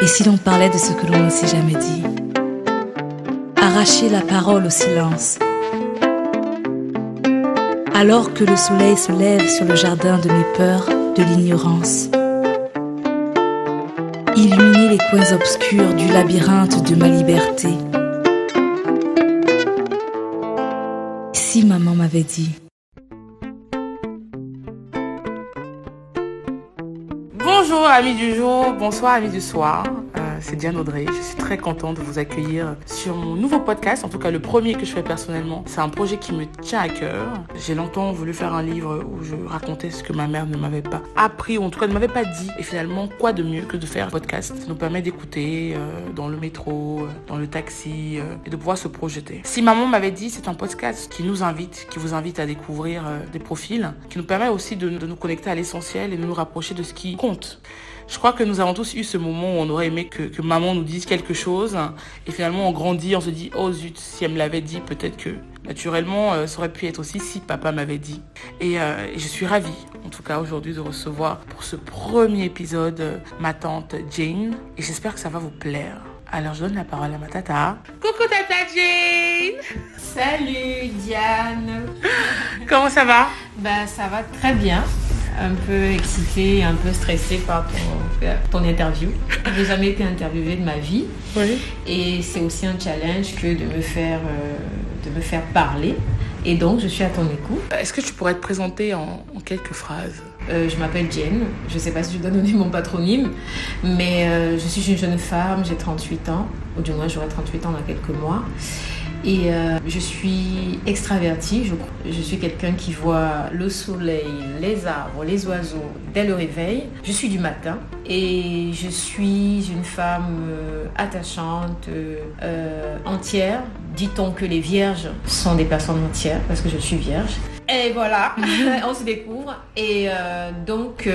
Et si l'on parlait de ce que l'on ne s'est jamais dit? Arracher la parole au silence. Alors que le soleil se lève sur le jardin de mes peurs, de l'ignorance. Illuminer les coins obscurs du labyrinthe de ma liberté. Si maman m'avait dit. Bonjour amis du jour, bonsoir amis du soir. C'est Diane Audrey, je suis très contente de vous accueillir sur mon nouveau podcast, en tout cas le premier que je fais personnellement. C'est un projet qui me tient à cœur. J'ai longtemps voulu faire un livre où je racontais ce que ma mère ne m'avait pas appris, ou en tout cas ne m'avait pas dit. Et finalement, quoi de mieux que de faire un podcast? Ça nous permet d'écouter dans le métro, dans le taxi, et de pouvoir se projeter. Si maman m'avait dit, c'est un podcast qui nous invite, qui vous invite à découvrir des profils, qui nous permet aussi de nous connecter à l'essentiel et de nous rapprocher de ce qui compte. Je crois que nous avons tous eu ce moment où on aurait aimé que maman nous dise quelque chose et finalement on grandit, on se dit « Oh zut, si elle me l'avait dit, peut-être que naturellement ça aurait pu être aussi si papa m'avait dit ». Et je suis ravie, en tout cas aujourd'hui, de recevoir pour ce premier épisode ma tante Jane et j'espère que ça va vous plaire. Alors je donne la parole à ma tata. Coucou tata Jane! Salut Diane! Comment ça va? Ça va très bien. Un peu excitée, un peu stressée par ton interview. Je n'ai jamais été interviewée de ma vie. Oui. Et c'est aussi un challenge que de me faire parler. Et donc, je suis à ton écoute. Est-ce que tu pourrais te présenter en quelques phrases? Je m'appelle Jen. Je ne sais pas si je dois donner mon patronyme. Mais je suis une jeune femme, j'ai 38 ans. Ou du moins, j'aurai 38 ans dans quelques mois. Et je suis extravertie, je crois. Je suis quelqu'un qui voit le soleil, les arbres, les oiseaux dès le réveil. Je suis du matin et je suis une femme attachante, entière. Dit-on que les vierges sont des personnes entières parce que je suis vierge. Et voilà, on se découvre. Et donc,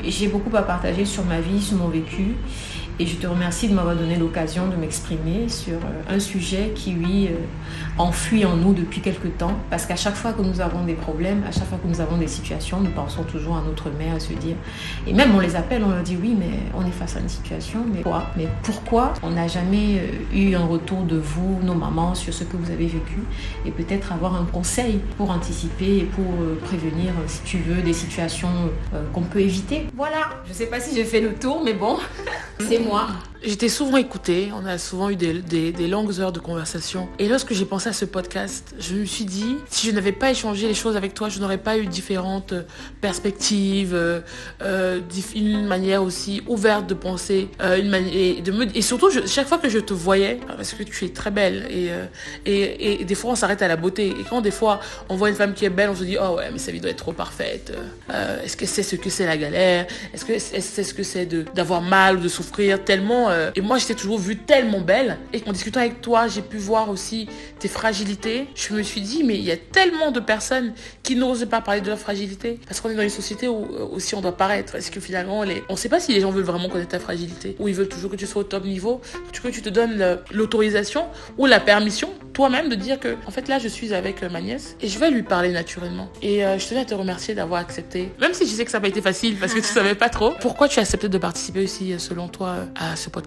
j'ai beaucoup à partager sur ma vie, sur mon vécu. Et je te remercie de m'avoir donné l'occasion de m'exprimer sur un sujet qui, oui, enfuit en nous depuis quelque temps. Parce qu'à chaque fois que nous avons des problèmes, à chaque fois que nous avons des situations, nous pensons toujours à notre mère, à se dire... Et même on les appelle, on leur dit oui, mais on est face à une situation, mais quoi? Mais pourquoi on n'a jamais eu un retour de vous, nos mamans, sur ce que vous avez vécu? Et peut-être avoir un conseil pour anticiper et pour prévenir, si tu veux, des situations qu'on peut éviter. Voilà, je ne sais pas si j'ai fait le tour, mais bon, c'est moi. J'étais souvent écoutée, on a souvent eu des longues heures de conversation. Et lorsque j'ai pensé à ce podcast, je me suis dit, si je n'avais pas échangé les choses avec toi, je n'aurais pas eu différentes perspectives, une manière aussi ouverte de penser, et surtout, chaque fois que je te voyais, parce que tu es très belle, et des fois on s'arrête à la beauté. Et quand des fois on voit une femme qui est belle, on se dit, oh ouais, mais sa vie doit être trop parfaite. Est-ce que c'est ce que c'est la galère? Est-ce que c'est ce que c'est d'avoir mal ou de souffrir tellement? Et moi, j'étais toujours vue tellement belle. Et en discutant avec toi, j'ai pu voir aussi tes fragilités. Je me suis dit, mais il y a tellement de personnes qui n'osent pas parler de leur fragilité. Parce qu'on est dans une société où aussi on doit paraître. Parce que finalement, on ne sait pas si les gens veulent vraiment connaître ta fragilité. Ou ils veulent toujours que tu sois au top niveau. Que tu te donnes l'autorisation ou la permission, toi-même, de dire que, en fait, là, je suis avec ma nièce. Et je vais lui parler naturellement. Et je tenais à te remercier d'avoir accepté. Même si je sais que ça n'a pas été facile parce que tu savais pas trop. Pourquoi tu as accepté de participer aussi, selon toi, à ce podcast?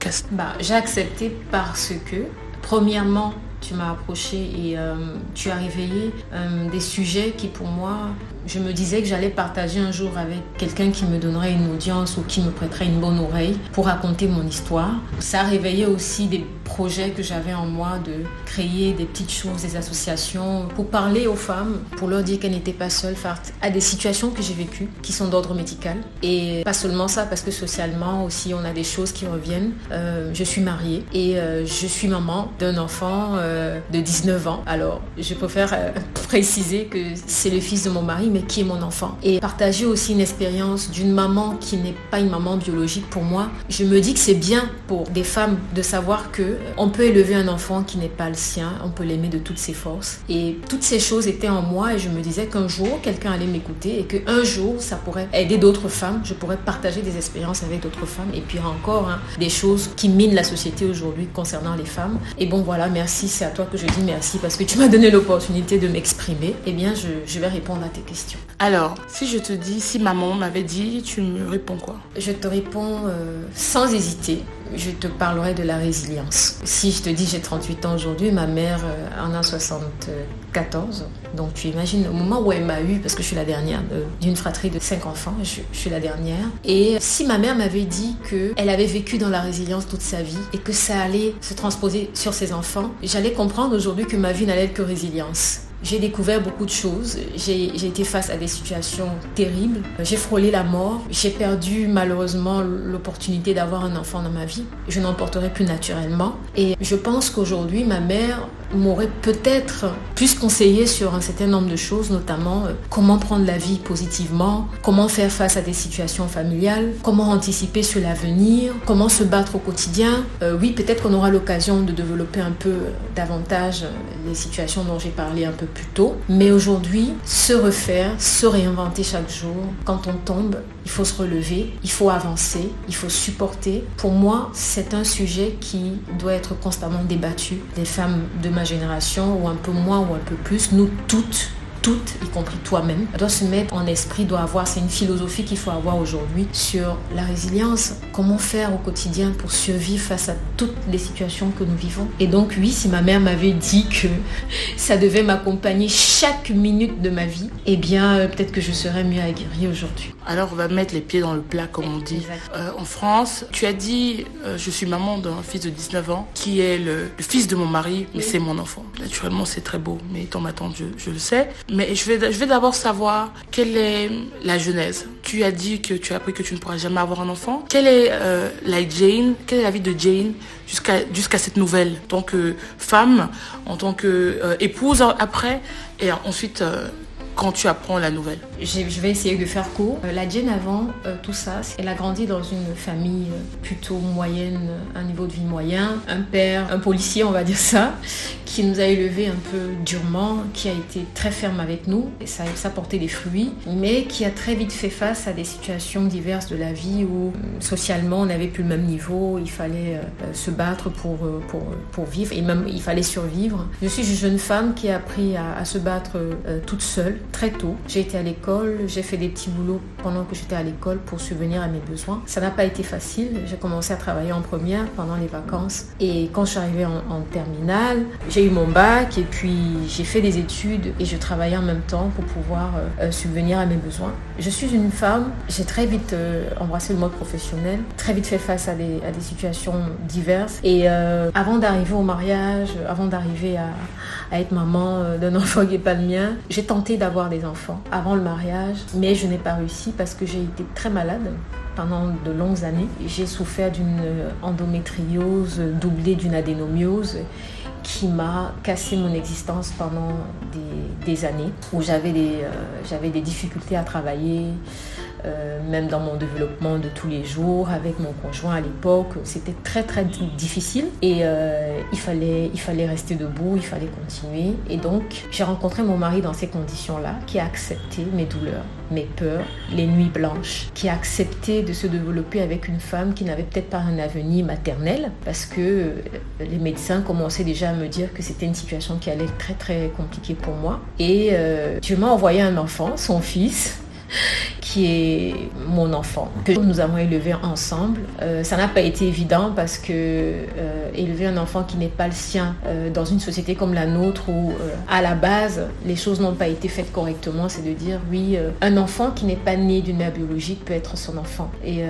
J'ai accepté parce que, premièrement, tu m'as approché et tu as réveillé des sujets qui, pour moi, je me disais que j'allais partager un jour avec quelqu'un qui me donnerait une audience ou qui me prêterait une bonne oreille pour raconter mon histoire. Ça a réveillé aussi des projets que j'avais en moi de créer des petites choses, des associations pour parler aux femmes, pour leur dire qu'elles n'étaient pas seules face à des situations que j'ai vécues qui sont d'ordre médical. Et pas seulement ça, parce que socialement aussi, on a des choses qui reviennent. Je suis mariée et je suis maman d'un enfant de 19 ans. Alors, je préfère préciser que c'est le fils de mon mari, mais qui est mon enfant. Et partager aussi une expérience d'une maman qui n'est pas une maman biologique pour moi, je me dis que c'est bien pour des femmes de savoir que on peut élever un enfant qui n'est pas le sien, on peut l'aimer de toutes ses forces. Et toutes ces choses étaient en moi et je me disais qu'un jour, quelqu'un allait m'écouter et qu'un jour, ça pourrait aider d'autres femmes. Je pourrais partager des expériences avec d'autres femmes et puis encore des choses qui minent la société aujourd'hui concernant les femmes. Et bon, voilà, merci, c'est à toi que je dis merci parce que tu m'as donné l'opportunité de m'exprimer. Eh bien, je vais répondre à tes questions. question. Alors, si je te dis, si maman m'avait dit, tu me réponds quoi? Je te réponds sans hésiter. Je te parlerai de la résilience. Si je te dis j'ai 38 ans aujourd'hui, ma mère en a 74. Donc tu imagines au moment où elle m'a eu, parce que je suis la dernière d'une fratrie de 5 enfants, je suis la dernière. Et si ma mère m'avait dit qu'elle avait vécu dans la résilience toute sa vie et que ça allait se transposer sur ses enfants, j'allais comprendre aujourd'hui que ma vie n'allait être que résilience. J'ai découvert beaucoup de choses, j'ai été face à des situations terribles, j'ai frôlé la mort, j'ai perdu malheureusement l'opportunité d'avoir un enfant dans ma vie. Je n'en porterai plus naturellement et je pense qu'aujourd'hui ma mère m'aurait peut-être plus conseillé sur un certain nombre de choses, notamment comment prendre la vie positivement, comment faire face à des situations familiales, comment anticiper sur l'avenir, comment se battre au quotidien. Oui, peut-être qu'on aura l'occasion de développer un peu davantage les situations dont j'ai parlé un peu plus tôt. Mais aujourd'hui, se refaire, se réinventer chaque jour. Quand on tombe, il faut se relever, il faut avancer, il faut supporter. Pour moi, c'est un sujet qui doit être constamment débattu. Les femmes de ma génération, ou un peu moins ou un peu plus, nous toutes, y compris toi-même, doit se mettre en esprit, c'est une philosophie qu'il faut avoir aujourd'hui sur la résilience. Comment faire au quotidien pour survivre face à toutes les situations que nous vivons. Et donc oui, si ma mère m'avait dit que ça devait m'accompagner chaque minute de ma vie, eh bien peut-être que je serais mieux aguerrie aujourd'hui. Alors on va mettre les pieds dans le plat comme on dit. En France, tu as dit je suis maman d'un fils de 19 ans qui est le fils de mon mari, mais c'est mon enfant. Naturellement c'est très beau, mais étant ma tante je le sais. Mais je vais d'abord savoir quelle est la genèse. Tu as dit que tu as appris que tu ne pourras jamais avoir un enfant. Quelle est quelle est la vie de Jane jusqu'à cette nouvelle, en tant que femme, en tant que épouse après, et ensuite quand tu apprends la nouvelle? Je vais essayer de faire court. La Jane avant tout ça, elle a grandi dans une famille plutôt moyenne, un niveau de vie moyen, un père, un policier on va dire ça, qui nous a élevés un peu durement, qui a été très ferme avec nous, et ça portait des fruits, mais qui a très vite fait face à des situations diverses de la vie où socialement on n'avait plus le même niveau, il fallait se battre pour vivre, et même il fallait survivre. Je suis une jeune femme qui a appris à se battre toute seule, très tôt. J'ai été à l'école, j'ai fait des petits boulots pendant que j'étais à l'école pour subvenir à mes besoins. Ça n'a pas été facile. J'ai commencé à travailler en première pendant les vacances. Et quand je suis arrivée en terminale, j'ai eu mon bac et puis j'ai fait des études et je travaillais en même temps pour pouvoir subvenir à mes besoins. Je suis une femme, j'ai très vite embrassé le mode professionnel, très vite fait face à des situations diverses. Et avant d'arriver au mariage, avant d'arriver à être maman d'un enfant qui n'est pas le mien, j'ai tenté d'avoir des enfants avant le mariage, mais je n'ai pas réussi parce que j'ai été très malade pendant de longues années. J'ai souffert d'une endométriose doublée d'une adénomiose qui m'a cassé mon existence pendant des années, où j'avais des difficultés à travailler, même dans mon développement de tous les jours avec mon conjoint à l'époque. C'était très très difficile et il fallait rester debout, il fallait continuer. Et donc j'ai rencontré mon mari dans ces conditions-là, qui a accepté mes douleurs, mes peurs, les nuits blanches, qui a accepté de se développer avec une femme qui n'avait peut-être pas un avenir maternel, parce que les médecins commençaient déjà à me dire que c'était une situation qui allait être très très compliquée pour moi. Et Dieu m'a envoyé un enfant, son fils, qui est mon enfant, que nous avons élevé ensemble. Ça n'a pas été évident parce que élever un enfant qui n'est pas le sien dans une société comme la nôtre où à la base les choses n'ont pas été faites correctement, c'est de dire oui, un enfant qui n'est pas né d'une mère biologique peut être son enfant. Et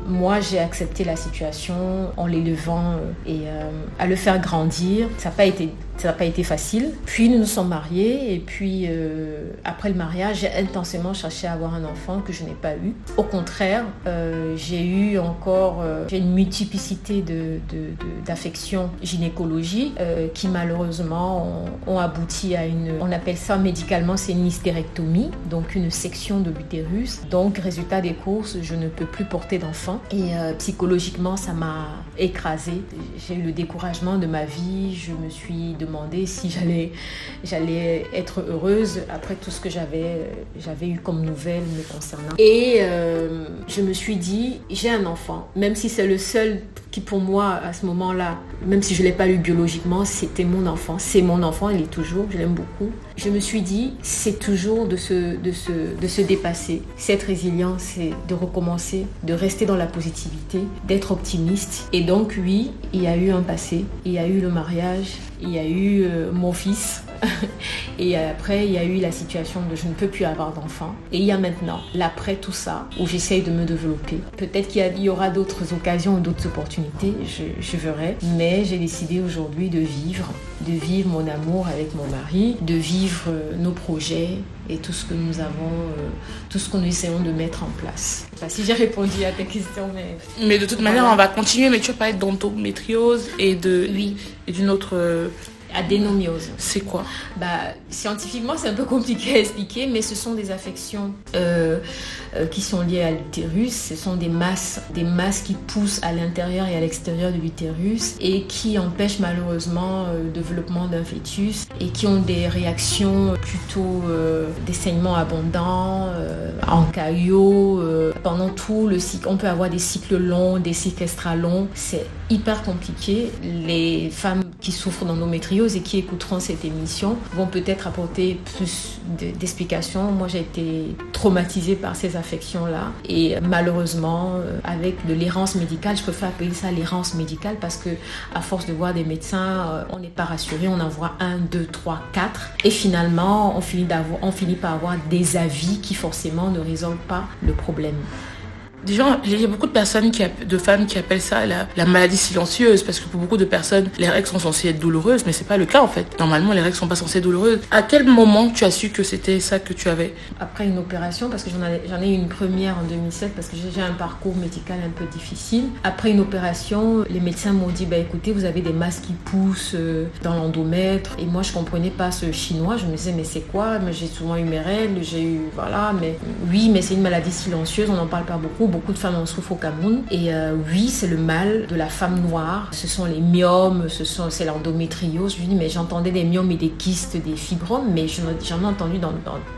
moi j'ai accepté la situation en l'élevant et à le faire grandir. Ça n'a pas été facile. Puis nous nous sommes mariés et puis après le mariage, j'ai intensément cherché à avoir un enfant que je n'ai pas eu. Au contraire, j'ai eu encore une multiplicité d'affections gynécologiques qui malheureusement ont abouti à on appelle ça médicalement, c'est une hystérectomie, donc une section de l'utérus. Donc résultat des courses, je ne peux plus porter d'enfant et psychologiquement ça m'a écrasée. J'ai eu le découragement de ma vie, je me suis demandé demandé si j'allais être heureuse après tout ce que j'avais eu comme nouvelles me concernant. Et je me suis dit, j'ai un enfant, même si c'est le seul qui pour moi à ce moment-là, même si je ne l'ai pas eu biologiquement, c'était mon enfant. C'est mon enfant, il est toujours, je l'aime beaucoup. Je me suis dit, c'est toujours de se dépasser. Cette résilience, c'est de recommencer, de rester dans la positivité, d'être optimiste. Et donc oui, il y a eu un passé, il y a eu le mariage, il y a eu mon fils. Et après, il y a eu la situation de je ne peux plus avoir d'enfant. Et il y a maintenant, l'après tout ça, où j'essaye de me développer. Peut-être qu'il y aura d'autres occasions, d'autres opportunités, je verrai. Mais j'ai décidé aujourd'hui de vivre mon amour avec mon mari, de vivre nos projets et tout ce que nous avons, tout ce que nous essayons de mettre en place. Je ne sais pas si j'ai répondu à ta question, mais de toute manière, on va continuer. Mais tu vas parler d'endométriose et d'une autre... Adénomiose. C'est quoi? Scientifiquement, c'est un peu compliqué à expliquer, mais ce sont des affections qui sont liées à l'utérus. Ce sont des masses qui poussent à l'intérieur et à l'extérieur de l'utérus et qui empêchent malheureusement le développement d'un fœtus et qui ont des réactions plutôt des saignements abondants, en caillot, pendant tout le cycle. On peut avoir des cycles longs, des cycles extra longs. C'est hyper compliqué. Les femmes qui souffrent d'endométriose et qui écouteront cette émission vont peut-être apporter plus d'explications. Moi, j'ai été traumatisée par ces affections-là et malheureusement, avec de l'errance médicale, je préfère appeler ça l'errance médicale parce que à force de voir des médecins, on n'est pas rassuré, on en voit 1, 2, 3, 4 et finalement, on finit par avoir des avis qui forcément ne résolvent pas le problème. Déjà, il y a beaucoup de femmes qui appellent ça la maladie silencieuse parce que pour beaucoup de personnes, les règles sont censées être douloureuses, mais c'est pas le cas en fait. Normalement, les règles sont pas censées être douloureuses. À quel moment tu as su que c'était ça que tu avais? Après une opération, parce que j'en ai eu une première en 2007 parce que j'ai un parcours médical un peu difficile. Après une opération, les médecins m'ont dit écoutez, vous avez des masses qui poussent dans l'endomètre et moi je comprenais pas ce chinois. Je me disais mais c'est quoi? J'ai souvent eu mes règles, mais c'est une maladie silencieuse, on n'en parle pas beaucoup. Beaucoup de femmes en souffrent au Cameroun. Et oui, c'est le mal de la femme noire. Ce sont les myomes, c'est l'endométriose. Je lui dis, mais j'entendais des myomes et des kystes, des fibromes, mais j'en ai entendu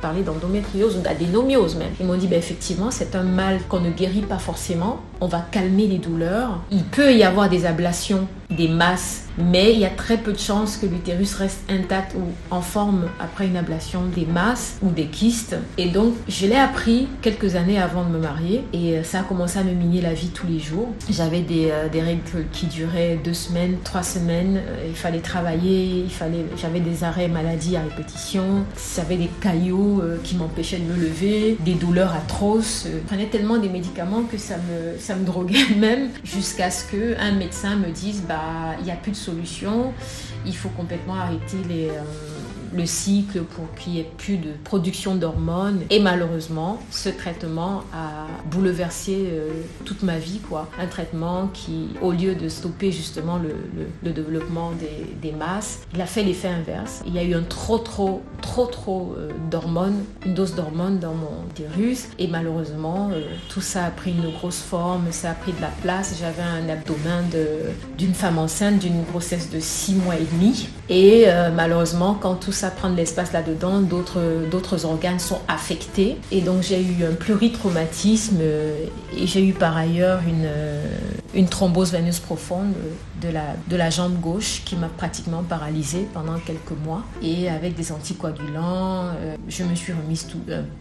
parler d'endométriose ou d'adénomiose même. Ils m'ont dit, effectivement, c'est un mal qu'on ne guérit pas forcément. On va calmer les douleurs. Il peut y avoir des ablations, des masses, mais il y a très peu de chances que l'utérus reste intact ou en forme après une ablation des masses ou des kystes. Et donc, je l'ai appris quelques années avant de me marier et ça a commencé à me miner la vie tous les jours. J'avais des règles qui duraient 2 semaines, 3 semaines. Il fallait travailler, j'avais des arrêts maladie à répétition. J'avais des caillots qui m'empêchaient de me lever, des douleurs atroces. Je prenais tellement des médicaments que ça me droguait même jusqu'à ce qu'un médecin me dise il n'y a plus de solution, il faut complètement arrêter le cycle pour qu'il n'y ait plus de production d'hormones. Et malheureusement, ce traitement a bouleversé toute ma vie, Un traitement qui, au lieu de stopper justement le développement des masses, il a fait l'effet inverse. Il y a eu un trop d'hormones, une dose d'hormones dans mon utérus. Et malheureusement, tout ça a pris une grosse forme, ça a pris de la place. J'avais un abdomen d'une femme enceinte, d'une grossesse de 6 mois et demi. Et malheureusement, quand tout ça prend de l'espace là-dedans, d'autres organes sont affectés. Et donc, j'ai eu un pluritraumatisme et j'ai eu par ailleurs une thrombose veineuse profonde de la jambe gauche qui m'a pratiquement paralysée pendant quelques mois. Et avec des anticoagulants, je me suis remise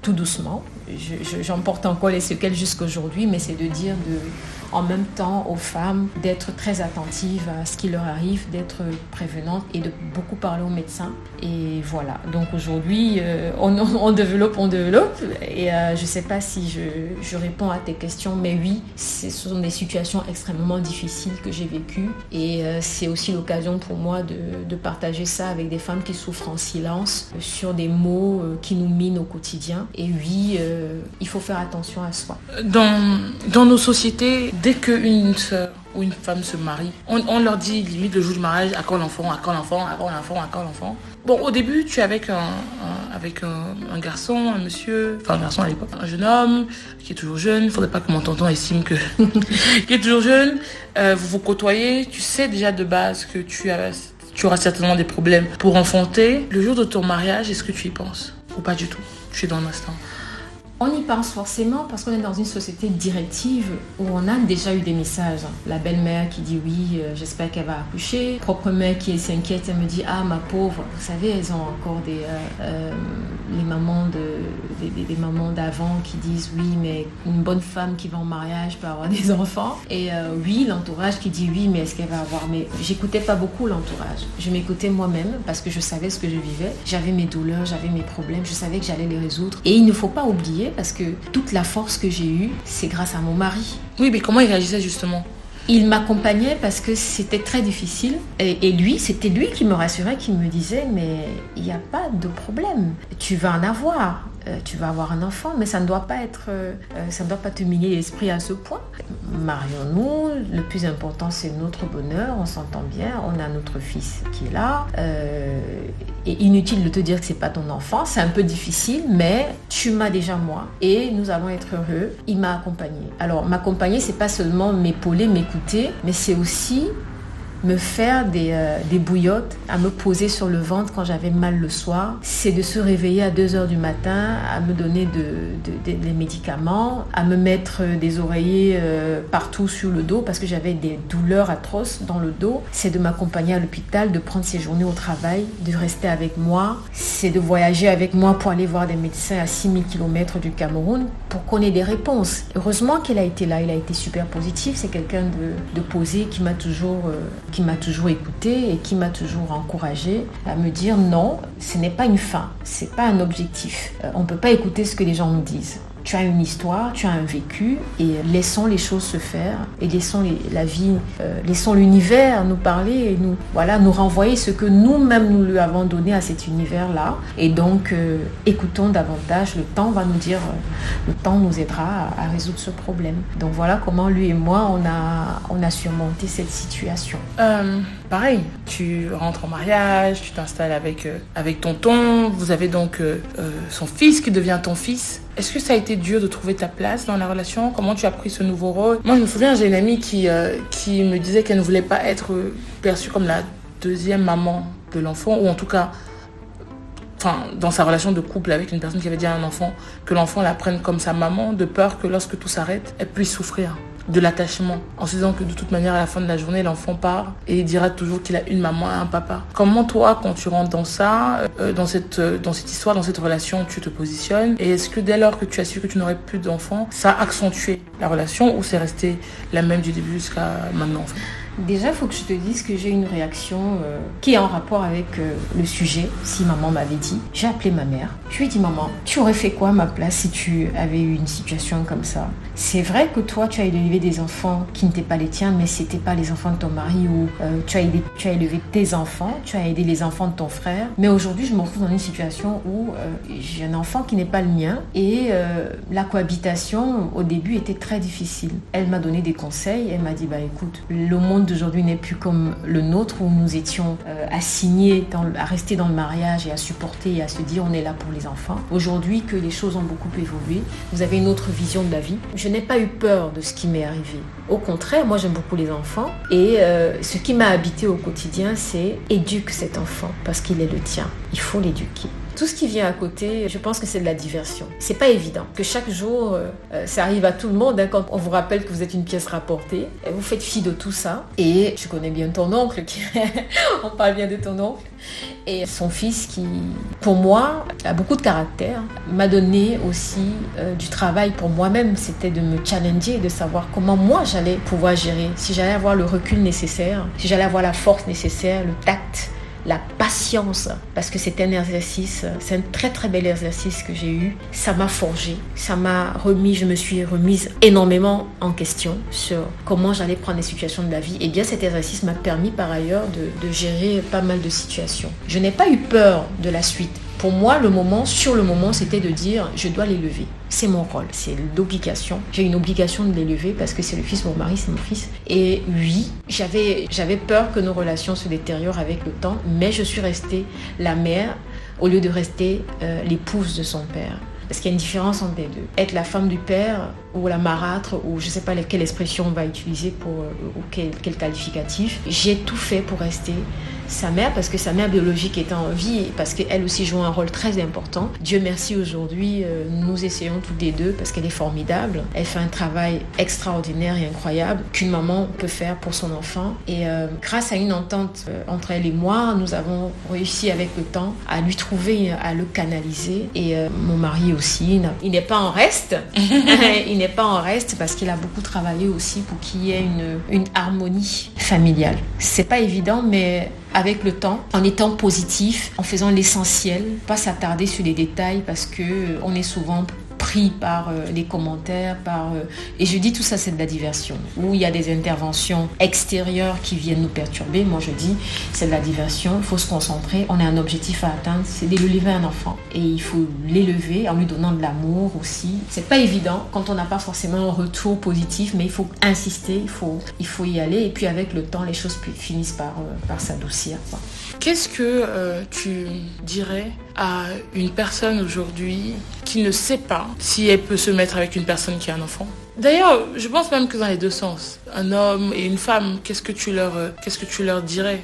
tout doucement. J'en porte encore les séquelles jusqu'à aujourd'hui, mais c'est de dire en même temps aux femmes d'être très attentives à ce qui leur arrive, d'être prévenantes et de beaucoup parler aux médecins. Et voilà, donc aujourd'hui, on développe. Et je ne sais pas si je réponds à tes questions, mais oui, ce sont des situations extrêmement difficiles que j'ai vécues. Et c'est aussi l'occasion pour moi de partager ça avec des femmes qui souffrent en silence sur des maux qui nous minent au quotidien. Et oui, il faut faire attention à soi. Dans nos sociétés, dès qu'une sœur ou une femme se marie, on leur dit limite le jour du mariage, à quand l'enfant. Bon, au début, tu es avec un garçon, un monsieur, enfin un garçon à l'époque, un jeune homme qui est toujours jeune. Il ne faudrait pas que mon tonton estime qui est toujours jeune. Vous vous côtoyez, tu sais déjà de base que tu tu auras certainement des problèmes pour enfanter. Le jour de ton mariage, est-ce que tu y penses? Ou pas du tout? Tu es dans l'instant. On y pense forcément parce qu'on est dans une société directive où on a déjà eu des messages. La belle-mère qui dit oui, j'espère qu'elle va accoucher. Propre mère qui s'inquiète, elle me dit ah ma pauvre. Vous savez, elles ont encore les mamans des mamans d'avant qui disent oui, mais une bonne femme qui va en mariage peut avoir des enfants. Et oui, l'entourage qui dit oui, mais est-ce qu'elle va avoir? Mais j'écoutais pas beaucoup l'entourage. Je m'écoutais moi-même parce que je savais ce que je vivais. J'avais mes douleurs, j'avais mes problèmes, je savais que j'allais les résoudre. Et il ne faut pas oublier parce que toute la force que j'ai eue, c'est grâce à mon mari. Oui, mais comment il réagissait justement? Il m'accompagnait parce que c'était très difficile. Et lui, c'était lui qui me rassurait, qui me disait « Mais il n'y a pas de problème. Tu vas en avoir. Tu vas avoir un enfant, mais ça ne doit pas être, ça ne doit pas te miner l'esprit à ce point. Marions-nous, le plus important c'est notre bonheur, on s'entend bien, on a notre fils qui est là. Et inutile de te dire que c'est pas ton enfant, c'est un peu difficile, mais tu m'as déjà moi et nous allons être heureux. Il m'a accompagné. Alors m'accompagner, c'est pas seulement m'épauler, m'écouter, mais c'est aussi me faire des bouillottes, à me poser sur le ventre quand j'avais mal le soir. C'est de se réveiller à 2h du matin, à me donner des médicaments, à me mettre des oreillers partout sur le dos parce que j'avais des douleurs atroces dans le dos. C'est de m'accompagner à l'hôpital, de prendre ses journées au travail, de rester avec moi. C'est de voyager avec moi pour aller voir des médecins à 6000 km du Cameroun pour qu'on ait des réponses. Heureusement qu'elle a été là, il a été super positif. C'est quelqu'un de posé qui m'a toujours écouté et qui m'a toujours encouragée à me dire non, ce n'est pas une fin, c'est pas un objectif. On peut pas écouter ce que les gens nous disent. Tu as une histoire, tu as un vécu et laissons les choses se faire et laissons la vie, laissons l'univers nous parler et nous renvoyer ce que nous-mêmes nous lui avons donné à cet univers-là. Et donc, écoutons davantage, le temps va nous dire, le temps nous aidera à résoudre ce problème. Donc voilà comment lui et moi, on a surmonté cette situation. Pareil, tu rentres en mariage, tu t'installes avec tonton, vous avez donc son fils qui devient ton fils. Est-ce que ça a été dur de trouver ta place dans la relation? Comment tu as pris ce nouveau rôle? Moi, je me souviens, j'ai une amie qui me disait qu'elle ne voulait pas être perçue comme la deuxième maman de l'enfant, ou en tout cas, dans sa relation de couple avec une personne qui avait déjà un enfant, que l'enfant la prenne comme sa maman, de peur que lorsque tout s'arrête, elle puisse souffrir de l'attachement, en se disant que de toute manière, à la fin de la journée, l'enfant part et il dira toujours qu'il a une maman et un papa. Comment toi, quand tu rentres dans ça, dans cette histoire, dans cette relation, tu te positionnes? Et est-ce que dès lors que tu as su que tu n'aurais plus d'enfant, ça a accentué la relation ou c'est resté la même du début jusqu'à maintenant en fait? Déjà, il faut que je te dise que j'ai une réaction qui est en rapport avec le sujet. Si maman m'avait dit, j'ai appelé ma mère. Je lui ai dit, maman, tu aurais fait quoi à ma place si tu avais eu une situation comme ça? C'est vrai que toi, tu as élevé des enfants qui n'étaient pas les tiens, mais c'était pas les enfants de ton mari ou tu as élevé tes enfants, tu as aidé les enfants de ton frère. Mais aujourd'hui, je me retrouve dans une situation où j'ai un enfant qui n'est pas le mien et la cohabitation, au début, était très difficile. Elle m'a donné des conseils. Elle m'a dit, écoute, le monde d'aujourd'hui n'est plus comme le nôtre où nous étions assignés à rester dans le mariage et à supporter et à se dire on est là pour les enfants. Aujourd'hui que les choses ont beaucoup évolué, vous avez une autre vision de la vie. Je n'ai pas eu peur de ce qui m'est arrivé. Au contraire, moi j'aime beaucoup les enfants et ce qui m'a habité au quotidien, c'est éduque cet enfant parce qu'il est le tien. Il faut l'éduquer. Tout ce qui vient à côté, je pense que c'est de la diversion. C'est pas évident que chaque jour, ça arrive à tout le monde. Quand on vous rappelle que vous êtes une pièce rapportée, vous faites fi de tout ça. Et je connais bien ton oncle, on parle bien de ton oncle. Et son fils qui, pour moi, a beaucoup de caractère, m'a donné aussi du travail pour moi-même. C'était de me challenger, de savoir comment moi j'allais pouvoir gérer, si j'allais avoir le recul nécessaire, si j'allais avoir la force nécessaire, le tact, la patience, parce que c'est un exercice, c'est un très très bel exercice que j'ai eu. Ça m'a forgé, ça m'a remis, je me suis remise énormément en question sur comment j'allais prendre les situations de la vie. Et bien cet exercice m'a permis par ailleurs de gérer pas mal de situations. Je n'ai pas eu peur de la suite. Pour moi, sur le moment, c'était de dire je dois l'élever. C'est mon rôle, c'est l'obligation. J'ai une obligation de l'élever parce que c'est le fils de mon mari, c'est mon fils. Et oui, j'avais peur que nos relations se détériorent avec le temps, mais je suis restée la mère au lieu de rester l'épouse de son père. Parce qu'il y a une différence entre les deux. Être la femme du père ou la marâtre, ou je ne sais pas quelle expression on va utiliser ou quel qualificatif. J'ai tout fait pour rester sa mère, parce que sa mère biologique était en vie, et parce qu'elle aussi joue un rôle très important. Dieu merci, aujourd'hui, nous essayons toutes les deux, parce qu'elle est formidable. Elle fait un travail extraordinaire et incroyable qu'une maman peut faire pour son enfant. Et grâce à une entente entre elle et moi, nous avons réussi avec le temps à lui trouver, à le canaliser. Et mon mari aussi, il n'est pas en reste. Il n'est pas en reste parce qu'il a beaucoup travaillé aussi pour qu'il y ait une harmonie familiale. C'est pas évident, mais avec le temps, en étant positif, en faisant l'essentiel, pas s'attarder sur les détails parce que on est souvent pris par les commentaires, et je dis tout ça, c'est de la diversion. Où il y a des interventions extérieures qui viennent nous perturber, moi je dis c'est de la diversion, il faut se concentrer, on a un objectif à atteindre, c'est d'élever un enfant et il faut l'élever en lui donnant de l'amour aussi. C'est pas évident quand on n'a pas forcément un retour positif, mais il faut insister, il faut y aller, et puis avec le temps les choses finissent par s'adoucir, quoi. Qu'est-ce que tu dirais à une personne aujourd'hui qui ne sait pas si elle peut se mettre avec une personne qui a un enfant? D'ailleurs, je pense même que dans les deux sens, un homme et une femme, qu'est-ce que tu leur dirais,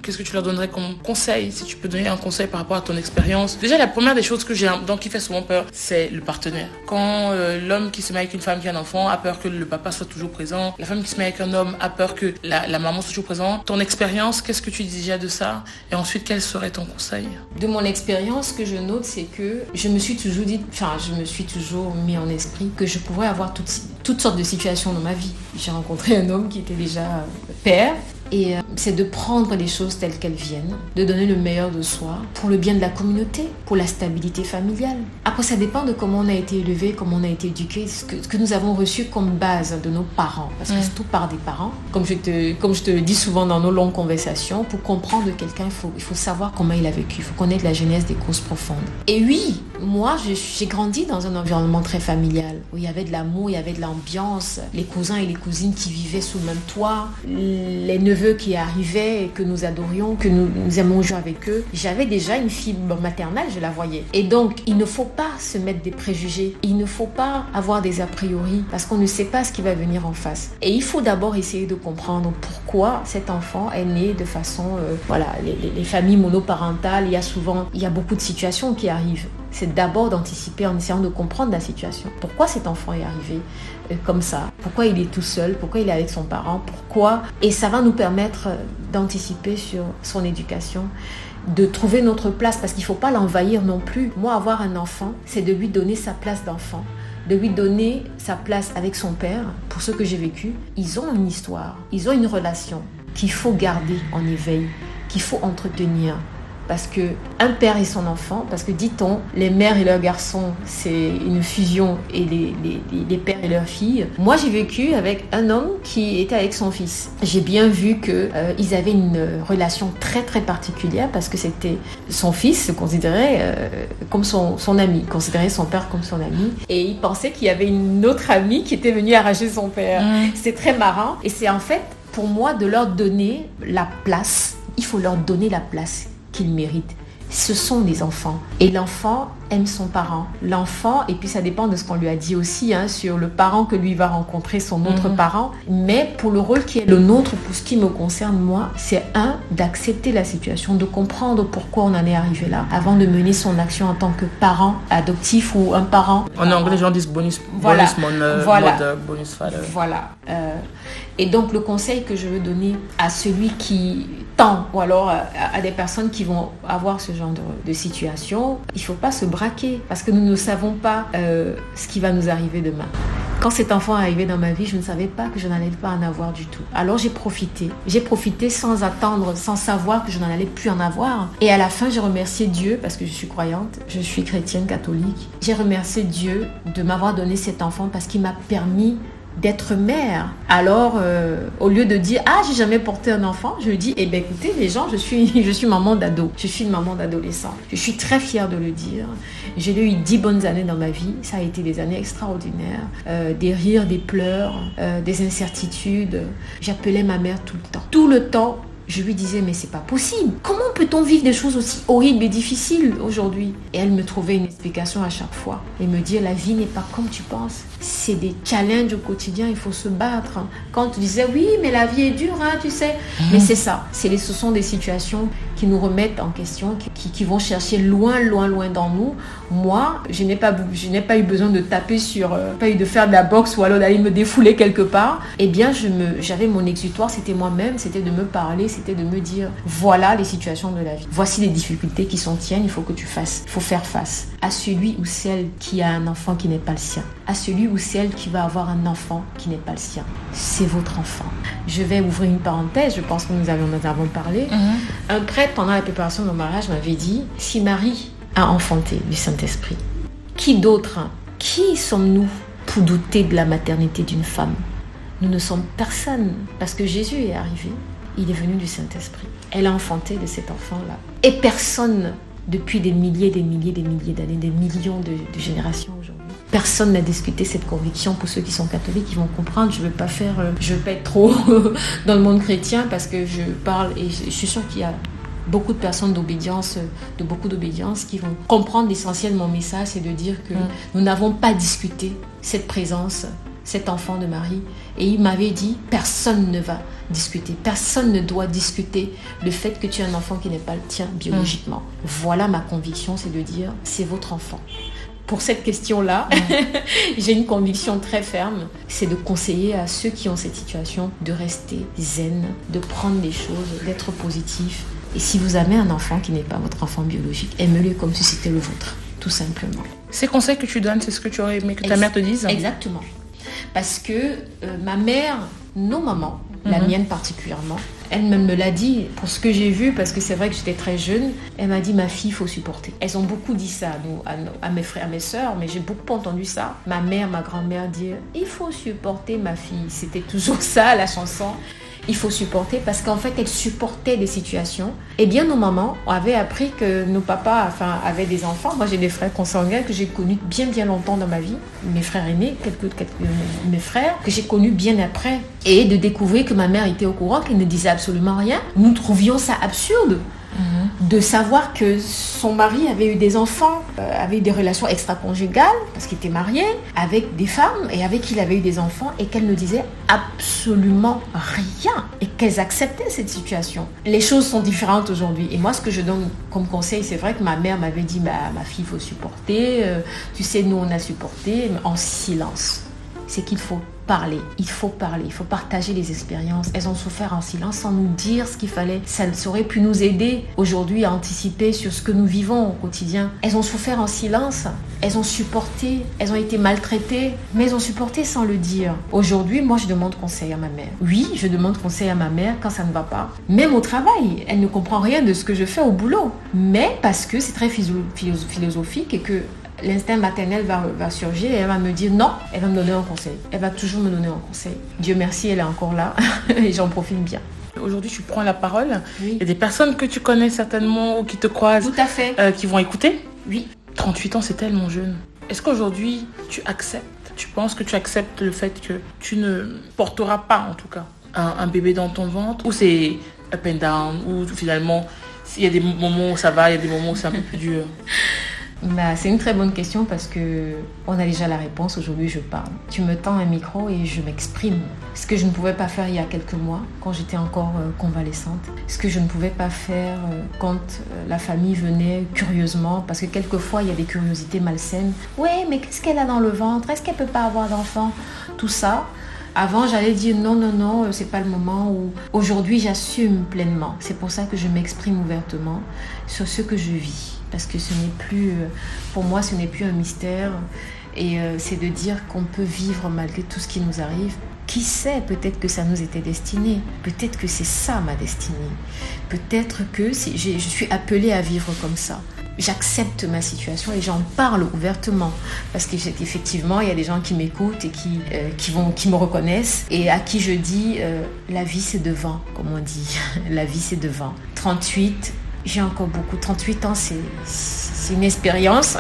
qu'est-ce que tu leur donnerais comme conseil, si tu peux donner un conseil par rapport à ton expérience? Déjà, la première des choses qui fait souvent peur, c'est le partenaire. Quand l'homme qui se met avec une femme qui a un enfant a peur que le papa soit toujours présent, la femme qui se met avec un homme a peur que la maman soit toujours présente. Ton expérience, qu'est-ce que tu dis déjà de ça? Et ensuite, quel serait ton conseil? De mon expérience, ce que je note, c'est que je me suis toujours mis en esprit que je pourrais avoir toutes sortes de situations dans ma vie. J'ai rencontré un homme qui était déjà père, et c'est de prendre les choses telles qu'elles viennent, de donner le meilleur de soi pour le bien de la communauté, pour la stabilité familiale. Après, ça dépend de comment on a été élevé, comment on a été éduqué, ce que nous avons reçu comme base de nos parents, parce que c'est tout par des parents. Comme je te le dis souvent dans nos longues conversations, pour comprendre quelqu'un, il faut savoir comment il a vécu, il faut connaître la genèse des causes profondes. Et oui, moi, j'ai grandi dans un environnement très familial, où il y avait de l'amour, il y avait de l'ambiance, les cousins et les cousines qui vivaient sous le même toit, les neveux qui arrivaient et que nous adorions, que nous aimons jouer avec eux. J'avais déjà une fibre maternelle, je la voyais. Et donc, il ne faut pas se mettre des préjugés, il ne faut pas avoir des a priori, parce qu'on ne sait pas ce qui va venir en face. Et il faut d'abord essayer de comprendre pourquoi cet enfant est né de façon... les familles monoparentales, il y a beaucoup de situations qui arrivent. C'est d'abord d'anticiper en essayant de comprendre la situation. Pourquoi cet enfant est arrivé comme ça? Pourquoi il est tout seul? Pourquoi il est avec son parent? Pourquoi? Et ça va nous permettre d'anticiper sur son éducation, de trouver notre place, parce qu'il ne faut pas l'envahir non plus. Moi, avoir un enfant, c'est de lui donner sa place d'enfant, de lui donner sa place avec son père. Pour ceux que j'ai vécu, ils ont une histoire, ils ont une relation qu'il faut garder en éveil, qu'il faut entretenir. Parce que un père et son enfant, parce que dit-on, les mères et leurs garçons, c'est une fusion, et les pères et leurs filles. Moi, j'ai vécu avec un homme qui était avec son fils. J'ai bien vu qu'ils avaient une relation très très particulière, parce que c'était son fils se considérait comme son ami, considérait son père comme son ami, et il pensait qu'il y avait une autre amie qui était venue arracher son père. C'est très marrant, et c'est en fait pour moi de leur donner la place. Il faut leur donner la place qu'ils méritent. Ce sont des enfants. Et l'enfant aime son parent. L'enfant, et puis ça dépend de ce qu'on lui a dit aussi, sur le parent que lui va rencontrer, son autre parent. Mais pour le rôle qui est le nôtre, pour ce qui me concerne, moi, c'est d'accepter la situation, de comprendre pourquoi on en est arrivé là, avant de mener son action en tant que parent adoptif ou un parent. En anglais, les gens disent bonus father. Voilà. Et donc, le conseil que je veux donner à celui qui tend, ou alors à des personnes qui vont avoir ce genre de situation, il ne faut pas se braquer, parce que nous ne savons pas ce qui va nous arriver demain. Quand cet enfant est arrivé dans ma vie, je ne savais pas que je n'allais pas en avoir du tout. Alors j'ai profité sans attendre, sans savoir que je n'en allais plus en avoir. Et à la fin, j'ai remercié Dieu, parce que je suis croyante, je suis chrétienne catholique. J'ai remercié Dieu de m'avoir donné cet enfant, parce qu'il m'a permis d'être mère. Alors, au lieu de dire « Ah, j'ai jamais porté un enfant », je dis « Eh bien, écoutez, les gens, je suis maman d'ado. Je suis une maman d'adolescent. Je suis très fière de le dire. J'ai eu 10 bonnes années dans ma vie. Ça a été des années extraordinaires. Des rires, des pleurs, des incertitudes. J'appelais ma mère tout le temps. Tout le temps, je lui disais « Mais c'est pas possible. Comment peut-on vivre des choses aussi horribles et difficiles aujourd'hui ?» Et elle me trouvait une espérance. explications à chaque fois et me dire la vie n'est pas comme tu penses. C'est des challenges au quotidien, il faut se battre. Quand tu disais oui, mais la vie est dure, hein, tu sais. Mais c'est ça, ce sont des situations qui nous remettent en question, qui vont chercher loin, loin, loin dans nous. Moi, je n'ai pas eu besoin de taper pas eu de faire de la boxe ou alors d'aller me défouler quelque part. Eh bien, j'avais mon exutoire, c'était moi-même, c'était de me parler, c'était de me dire voilà les situations de la vie. Voici les difficultés qui sont tiennes, il faut faire face à celui ou celle qui a un enfant qui n'est pas le sien, à celui ou celle qui va avoir un enfant qui n'est pas le sien. C'est votre enfant. Je vais ouvrir une parenthèse, je pense que nous avons parlé. Un prêtre, pendant la préparation de mon mariage, m'avait dit si Marie a enfanté du Saint-Esprit, qui d'autre, qui sommes-nous pour douter de la maternité d'une femme? Nous ne sommes personne, parce que Jésus est arrivé, il est venu du Saint-Esprit. Elle a enfanté de cet enfant-là. Et personne, depuis des milliers d'années, des millions de générations aujourd'hui, personne n'a discuté cette conviction. Pour ceux qui sont catholiques, ils vont comprendre. Je veux pas être trop dans le monde chrétien parce que je parle et je suis sûre qu'il y a beaucoup de personnes d'obédience qui vont comprendre l'essentiel de mon message, c'est de dire que nous n'avons pas discuté cette présence, cet enfant de Marie. Et il m'avait dit, personne ne va discuter, personne ne doit discuter le fait que tu as un enfant qui n'est pas le tien biologiquement. Voilà ma conviction, c'est de dire, c'est votre enfant. Pour cette question-là, j'ai une conviction très ferme, c'est de conseiller à ceux qui ont cette situation de rester zen, de prendre les choses, d'être positif. Et si vous avez un enfant qui n'est pas votre enfant biologique, aimez-le comme si c'était le vôtre, tout simplement. Ces conseils que tu donnes, c'est ce que tu aurais aimé que ta mère te dise? Exactement. Parce que ma mère, nos mamans, la mienne particulièrement, elle me l'a dit pour ce que j'ai vu, parce que c'est vrai que j'étais très jeune. Elle m'a dit, ma fille, il faut supporter. Elles ont beaucoup dit ça à mes frères, à mes sœurs, mais j'ai beaucoup entendu ça. Ma mère, ma grand-mère dire, il faut supporter ma fille. C'était toujours ça, la chanson. Il faut supporter parce qu'en fait, elles supportaient des situations. Et bien, nos mamans avaient appris que nos papas avaient des enfants. Moi, j'ai des frères consanguins que j'ai connus bien, bien longtemps dans ma vie. Mes frères aînés, mes frères, que j'ai connus bien après. Et de découvrir que ma mère était au courant, qu'elle ne disait absolument rien. Nous trouvions ça absurde. De savoir que son mari avait eu des enfants, avait eu des relations extra-conjugales, parce qu'il était marié, avec des femmes, et avec qui il avait eu des enfants, et qu'elle ne disait absolument rien, et qu'elles acceptaient cette situation. Les choses sont différentes aujourd'hui, et moi, ce que je donne comme conseil, c'est vrai que ma mère m'avait dit, ma fille, il faut supporter, tu sais, nous, on a supporté, mais en silence. C'est qu'il faut parler, il faut partager les expériences. Elles ont souffert en silence sans nous dire ce qu'il fallait. Ça aurait pu nous aider aujourd'hui à anticiper sur ce que nous vivons au quotidien. Elles ont souffert en silence, elles ont supporté, elles ont été maltraitées, mais elles ont supporté sans le dire. Aujourd'hui, moi je demande conseil à ma mère. Oui, je demande conseil à ma mère quand ça ne va pas. Même au travail, elle ne comprend rien de ce que je fais au boulot. Mais parce que c'est très philosophique et que l'instinct maternel va surgir et elle va me dire non, elle va me donner un conseil. Elle va toujours me donner un conseil. Dieu merci, elle est encore là et j'en profite bien. Aujourd'hui, tu prends la parole. Oui. Il y a des personnes que tu connais certainement ou qui te croisent. Tout à fait. Qui vont écouter. Oui. 38 ans, c'est tellement jeune. Est-ce qu'aujourd'hui, tu penses que tu acceptes le fait que tu ne porteras pas, en tout cas, un bébé dans ton ventre? Ou c'est up and down? Ou finalement, il y a des moments où ça va, il y a des moments où c'est un peu plus dur? C'est une très bonne question parce que on a déjà la réponse. Aujourd'hui, je parle. Tu me tends un micro et je m'exprime. Ce que je ne pouvais pas faire il y a quelques mois, quand j'étais encore convalescente. Ce que je ne pouvais pas faire quand la famille venait curieusement. Parce que quelquefois, il y a des curiosités malsaines. Oui, mais qu'est-ce qu'elle a dans le ventre? Est-ce qu'elle ne peut pas avoir d'enfant? Tout ça. Avant, j'allais dire non, c'est pas le moment. Où aujourd'hui, j'assume pleinement. C'est pour ça que je m'exprime ouvertement sur ce que je vis. Parce que ce n'est plus, pour moi, ce n'est plus un mystère. Et c'est de dire qu'on peut vivre malgré tout ce qui nous arrive. Qui sait, peut-être que ça nous était destiné. Peut-être que c'est ça ma destinée. Peut-être que je suis appelée à vivre comme ça. J'accepte ma situation et j'en parle ouvertement. Parce qu'effectivement, il y a des gens qui m'écoutent et qui me reconnaissent. Et à qui je dis, la vie c'est devant, comme on dit. La vie c'est devant. 38, j'ai encore beaucoup. 38 ans, c'est une expérience.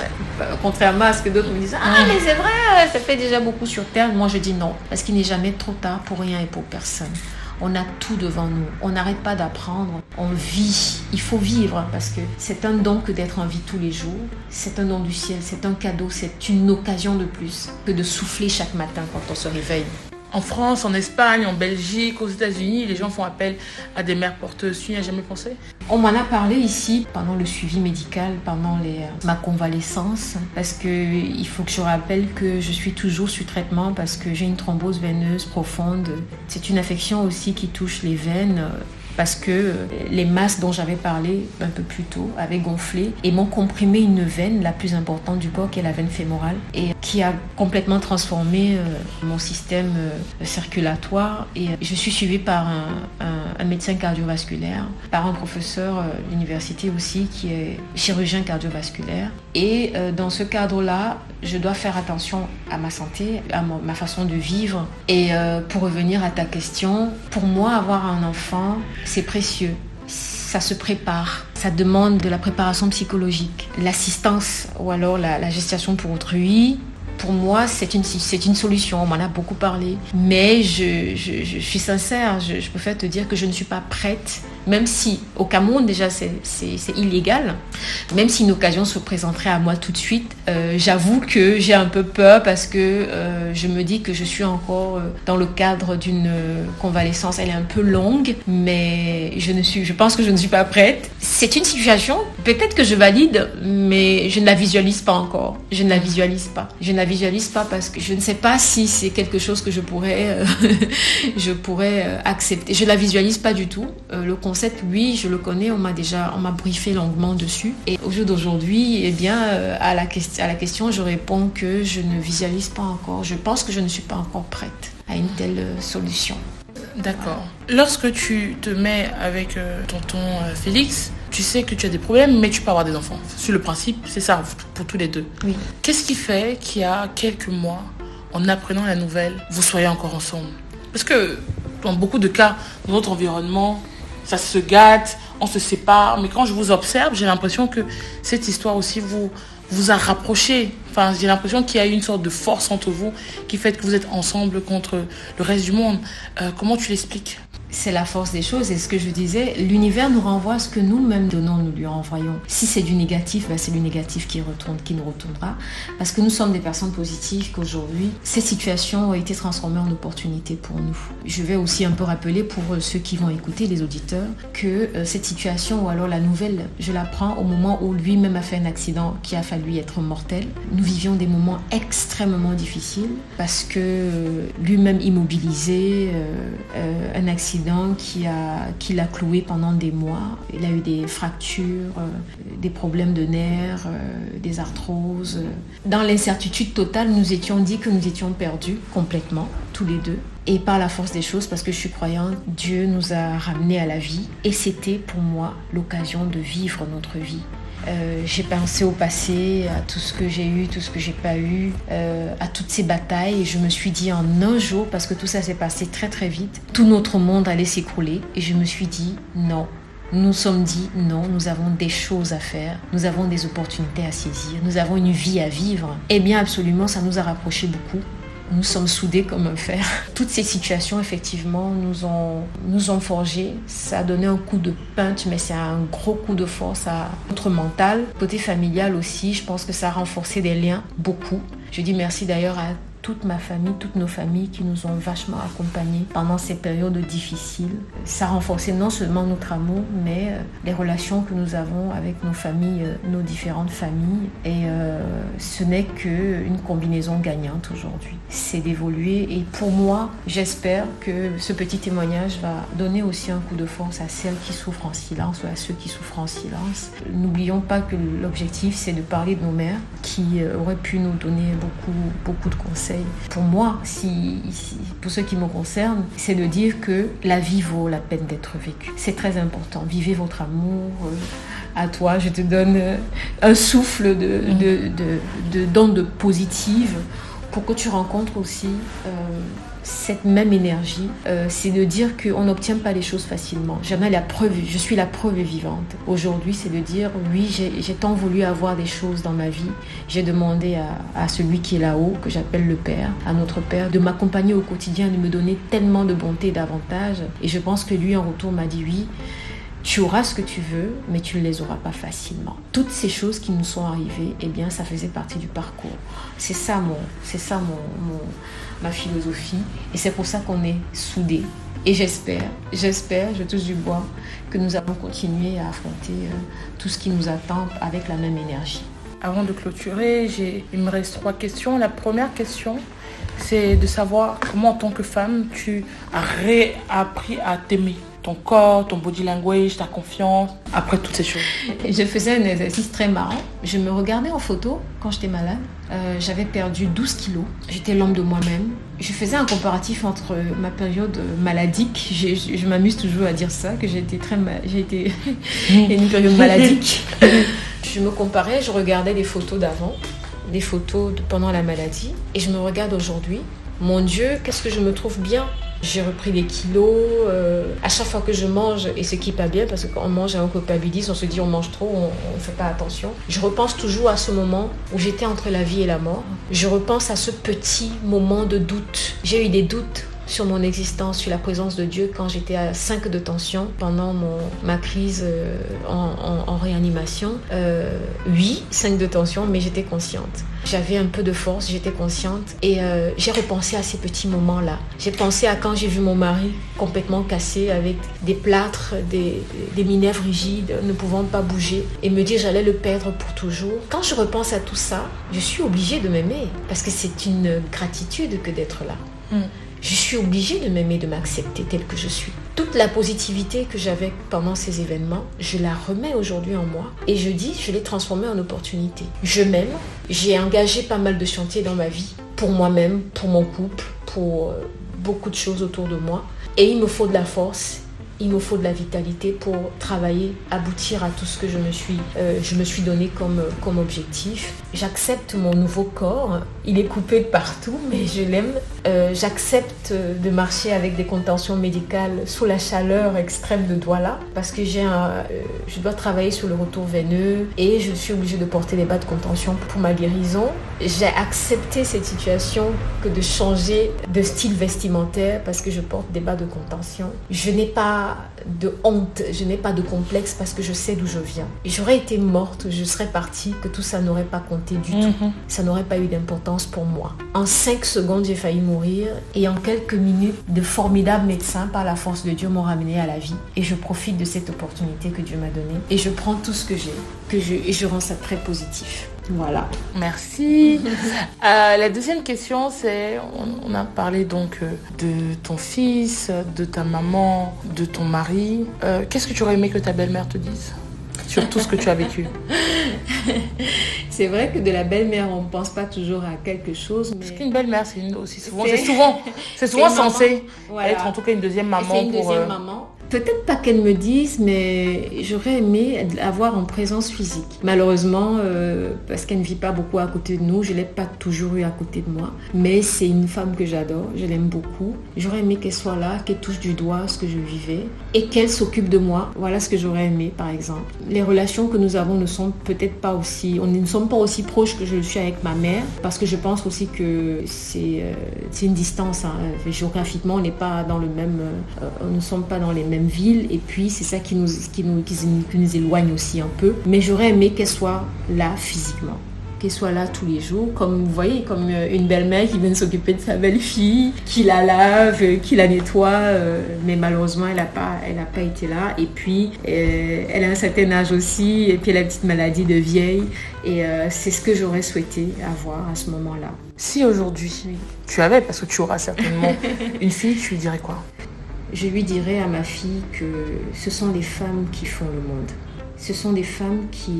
Contrairement à ce que d'autres me disent. Ah, mais c'est vrai, ça fait déjà beaucoup sur Terre. Moi, je dis non. Parce qu'il n'est jamais trop tard pour rien et pour personne. On a tout devant nous. On n'arrête pas d'apprendre. On vit. Il faut vivre parce que c'est un don que d'être en vie tous les jours. C'est un don du ciel. C'est un cadeau. C'est une occasion de plus que de souffler chaque matin quand on se réveille. En France, en Espagne, en Belgique, aux États-Unis, les gens font appel à des mères porteuses. Tu n'y as jamais pensé? On m'en a parlé ici pendant le suivi médical, pendant ma convalescence, parce qu'il faut que je rappelle que je suis toujours sous traitement parce que j'ai une thrombose veineuse profonde. C'est une affection aussi qui touche les veines. Parce que les masses dont j'avais parlé un peu plus tôt avaient gonflé et m'ont comprimé une veine, la plus importante du corps, qui est la veine fémorale, et qui a complètement transformé mon système circulatoire. Et je suis suivie par un médecin cardiovasculaire, par un professeur de l'université aussi, qui est chirurgien cardiovasculaire. Et dans ce cadre-là, je dois faire attention à ma santé, à ma façon de vivre. Et pour revenir à ta question, pour moi, avoir un enfant, c'est précieux. Ça se prépare. Ça demande de la préparation psychologique. L'assistance ou alors la gestation pour autrui, pour moi, c'est une solution. On m'en a beaucoup parlé. Mais je suis sincère. Je préfère te dire que je ne suis pas prête. Même si, au Cameroun, déjà, c'est illégal. Même si une occasion se présenterait à moi tout de suite, j'avoue que j'ai un peu peur parce que je me dis que je suis encore dans le cadre d'une convalescence. Elle est un peu longue, mais je pense que je ne suis pas prête. C'est une situation, peut-être que je valide, mais je ne la visualise pas encore. Je ne la visualise pas parce que je ne sais pas si c'est quelque chose que je pourrais accepter. Je ne la visualise pas du tout. Le concept, oui, je le connais, on m'a briefé longuement dessus. Et au jour d'aujourd'hui, eh bien, à la question, je réponds que je ne visualise pas encore. Je pense que je ne suis pas encore prête à une telle solution. D'accord. Lorsque tu te mets avec tonton Félix, tu sais que tu as des problèmes, mais tu peux avoir des enfants. Sur le principe, c'est ça pour tous les deux. Oui. Qu'est-ce qui fait qu'il y a quelques mois, en apprenant la nouvelle, vous soyez encore ensemble? Parce que dans beaucoup de cas, dans notre environnement, ça se gâte, on se sépare. Mais quand je vous observe, j'ai l'impression que cette histoire aussi vous a rapprochés. Enfin, j'ai l'impression qu'il y a eu une sorte de force entre vous qui fait que vous êtes ensemble contre le reste du monde. Comment tu l'expliques ? C'est la force des choses, et ce que je disais, l'univers nous renvoie à ce que nous-mêmes donnons, nous lui renvoyons. Si c'est du négatif, c'est le négatif qui nous retournera, parce que nous sommes des personnes positives, qu'aujourd'hui, ces situations ont été transformées en opportunités pour nous. Je vais aussi un peu rappeler pour ceux qui vont écouter, les auditeurs, que cette situation, ou alors la nouvelle, je l'apprends au moment où lui-même a fait un accident qui a fallu être mortel. Nous vivions des moments extrêmement difficiles, parce que lui-même immobilisé, un accident qui l'a cloué pendant des mois. Il a eu des fractures, des problèmes de nerfs, des arthroses. Dans l'incertitude totale, nous étions dit que nous étions perdus complètement, tous les deux. Et par la force des choses, parce que je suis croyante, Dieu nous a ramenés à la vie. Et c'était pour moi l'occasion de vivre notre vie. J'ai pensé au passé, à tout ce que j'ai eu, tout ce que j'ai pas eu, à toutes ces batailles, et je me suis dit en un jour, parce que tout ça s'est passé très très vite, tout notre monde allait s'écrouler, et je me suis dit non. Nous sommes dit non, nous avons des choses à faire, nous avons des opportunités à saisir, nous avons une vie à vivre. Eh bien absolument, ça nous a rapprochés beaucoup. Nous sommes soudés comme un fer. Toutes ces situations, effectivement, nous ont forgés. Ça a donné un coup de punch, mais c'est un gros coup de force à notre mental. Côté familial aussi, je pense que ça a renforcé des liens, beaucoup. Je dis merci d'ailleurs à toute ma famille, toutes nos familles qui nous ont vachement accompagnés pendant ces périodes difficiles. Ça a renforcé non seulement notre amour, mais les relations que nous avons avec nos familles, nos différentes familles. Et ce n'est qu'une combinaison gagnante aujourd'hui. C'est d'évoluer, et pour moi, j'espère que ce petit témoignage va donner aussi un coup de force à celles qui souffrent en silence ou à ceux qui souffrent en silence. N'oublions pas que l'objectif, c'est de parler de nos mères qui auraient pu nous donner beaucoup de conseils. Pour moi, pour ce qui me concerne, c'est de dire que la vie vaut la peine d'être vécue. C'est très important. Vivez votre amour. À toi, je te donne un souffle d'onde positive pour que tu rencontres aussi cette même énergie, c'est de dire qu'on n'obtient pas les choses facilement. J'en ai la preuve, je suis la preuve vivante. Aujourd'hui, c'est de dire, oui, j'ai tant voulu avoir des choses dans ma vie. J'ai demandé à celui qui est là-haut, que j'appelle le Père, à notre Père, de m'accompagner au quotidien, de me donner tellement de bonté et d'avantages. Et je pense que lui, en retour, m'a dit, oui, tu auras ce que tu veux, mais tu ne les auras pas facilement. Toutes ces choses qui nous sont arrivées, eh bien, ça faisait partie du parcours. C'est ça ma philosophie. Et c'est pour ça qu'on est soudés. Et j'espère, je touche du bois, que nous allons continuer à affronter tout ce qui nous attend avec la même énergie. Avant de clôturer, il me reste 3 questions. La première question, c'est de savoir comment, en tant que femme, tu as réappris à t'aimer. Ton corps, ton body language, ta confiance, après toutes ces choses. Je faisais un exercice très marrant. Je me regardais en photo quand j'étais malade. J'avais perdu 12 kilos. J'étais l'homme de moi-même. Je faisais un comparatif entre ma période maladique. Je m'amuse toujours à dire ça, que j'ai été une période maladique. Je me comparais, je regardais des photos d'avant, des photos pendant la maladie. Et je me regarde aujourd'hui. Mon Dieu, qu'est-ce que je me trouve bien. J'ai repris des kilos. À chaque fois que je mange, et ce qui n'est pas bien, parce que quand on mange et on culpabilise, on se dit on mange trop, on ne fait pas attention. Je repense toujours à ce moment où j'étais entre la vie et la mort. Je repense à ce petit moment de doute. J'ai eu des doutes sur mon existence, sur la présence de Dieu quand j'étais à 5 de tension pendant ma crise en réanimation. Oui, 5 de tension, mais j'étais consciente. J'avais un peu de force, j'étais consciente et j'ai repensé à ces petits moments-là. J'ai pensé à quand j'ai vu mon mari complètement cassé avec des plâtres, des minerves rigides, ne pouvant pas bouger et me dire j'allais le perdre pour toujours. Quand je repense à tout ça, je suis obligée de m'aimer parce que c'est une gratitude que d'être là. Je suis obligée de m'aimer, de m'accepter telle que je suis. Toute la positivité que j'avais pendant ces événements, je la remets aujourd'hui en moi. Et je l'ai transformée en opportunité. Je m'aime. J'ai engagé pas mal de chantiers dans ma vie. Pour moi-même, pour mon couple, pour beaucoup de choses autour de moi. Et il me faut de la force. Il me faut de la vitalité pour travailler, aboutir à tout ce que je me suis donné comme objectif. J'accepte mon nouveau corps. Il est coupé de partout, mais je l'aime. J'accepte de marcher avec des contentions médicales sous la chaleur extrême de Douala parce que je dois travailler sur le retour veineux et je suis obligée de porter des bas de contention pour ma guérison. J'ai accepté cette situation que de changer de style vestimentaire parce que je porte des bas de contention. Je n'ai pas de honte, je n'ai pas de complexe parce que je sais d'où je viens. J'aurais été morte, je serais partie, que tout ça n'aurait pas compté du tout. Ça n'aurait pas eu d'importance pour moi. En 5 secondes, j'ai failli mourir et en quelques minutes, de formidables médecins, par la force de Dieu, m'ont ramenée à la vie. Et je profite de cette opportunité que Dieu m'a donnée et je prends tout ce que j'ai et je rends ça très positif. Voilà. Merci. La deuxième question, c'est, on a parlé donc de ton fils, de ta maman, de ton mari. Qu'est-ce que tu aurais aimé que ta belle-mère te dise sur tout ce que tu as vécu? C'est vrai que de la belle-mère, on ne pense pas toujours à quelque chose. Mais... Parce qu'une belle-mère, c'est souvent censé être en tout cas une deuxième maman. C'est une deuxième maman. Peut-être pas qu'elle me dise, mais j'aurais aimé l'avoir en présence physique. Malheureusement, parce qu'elle ne vit pas beaucoup à côté de nous, je ne l'ai pas toujours eu à côté de moi. Mais c'est une femme que j'adore, je l'aime beaucoup. J'aurais aimé qu'elle soit là, qu'elle touche du doigt ce que je vivais et qu'elle s'occupe de moi. Voilà ce que j'aurais aimé, par exemple. Les relations que nous avons ne sont peut-être pas aussi... On ne sommes pas aussi proches que je le suis avec ma mère, parce que je pense aussi que c'est une distance. Hein. Géographiquement, on n'est pas dans le même... nous ne sommes pas dans les mêmes ville et puis c'est ça qui nous éloigne aussi un peu, mais j'aurais aimé qu'elle soit là physiquement, qu'elle soit là tous les jours, comme vous voyez, comme une belle-mère qui vient s'occuper de sa belle-fille, qui la lave, qui la nettoie, mais malheureusement elle n'a pas été là et puis elle a un certain âge aussi et puis elle a une petite maladie de vieille et c'est ce que j'aurais souhaité avoir à ce moment-là. Si aujourd'hui tu avais, parce que tu auras certainement une fille, tu lui dirais quoi? Je lui dirais à ma fille que ce sont les femmes qui font le monde. Ce sont des femmes qui,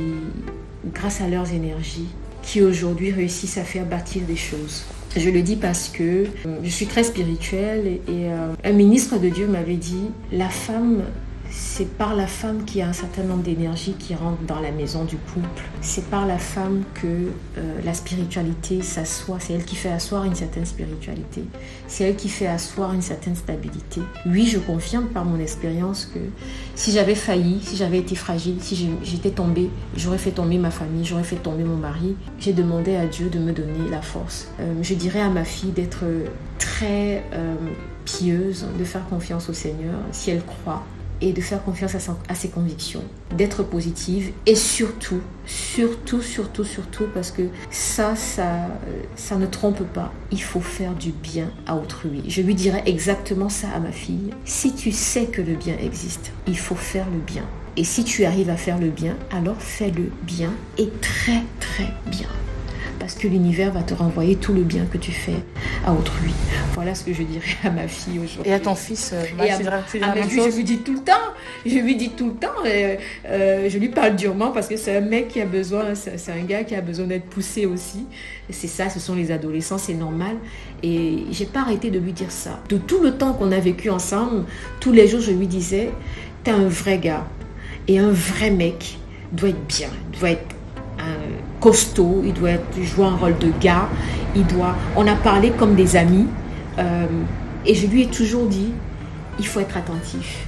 grâce à leurs énergies, qui aujourd'hui réussissent à faire bâtir des choses. Je le dis parce que je suis très spirituelle et un ministre de Dieu m'avait dit « La femme, c'est par la femme qu'il y a un certain nombre d'énergie qui rentre dans la maison du couple. C'est par la femme que la spiritualité s'assoit. C'est elle qui fait asseoir une certaine spiritualité. C'est elle qui fait asseoir une certaine stabilité. Oui, je confirme par mon expérience que si j'avais failli, si j'avais été fragile, si j'étais tombée, j'aurais fait tomber ma famille, j'aurais fait tomber mon mari. J'ai demandé à Dieu de me donner la force. Je dirais à ma fille d'être très pieuse, de faire confiance au Seigneur si elle croit, et de faire confiance à ses convictions, d'être positive et surtout, parce que ça ne trompe pas, il faut faire du bien à autrui. Je lui dirais exactement ça à ma fille. Si tu sais que le bien existe, il faut faire le bien. Et si tu arrives à faire le bien, alors fais-le bien et très très bien. Parce que l'univers va te renvoyer tout le bien que tu fais à autrui. Voilà ce que je dirais à ma fille aujourd'hui. Et à ton fils, je lui dis tout le temps. Je lui parle durement parce que c'est un mec qui a besoin, c'est un gars qui a besoin d'être poussé aussi. C'est ça, ce sont les adolescents, c'est normal. Et j'ai pas arrêté de lui dire ça. De tout le temps qu'on a vécu ensemble, tous les jours, je lui disais, t'es un vrai gars. Et un vrai mec doit être bien, doit être costaud, il doit jouer un rôle de gars, on a parlé comme des amis, et je lui ai toujours dit, il faut être attentif,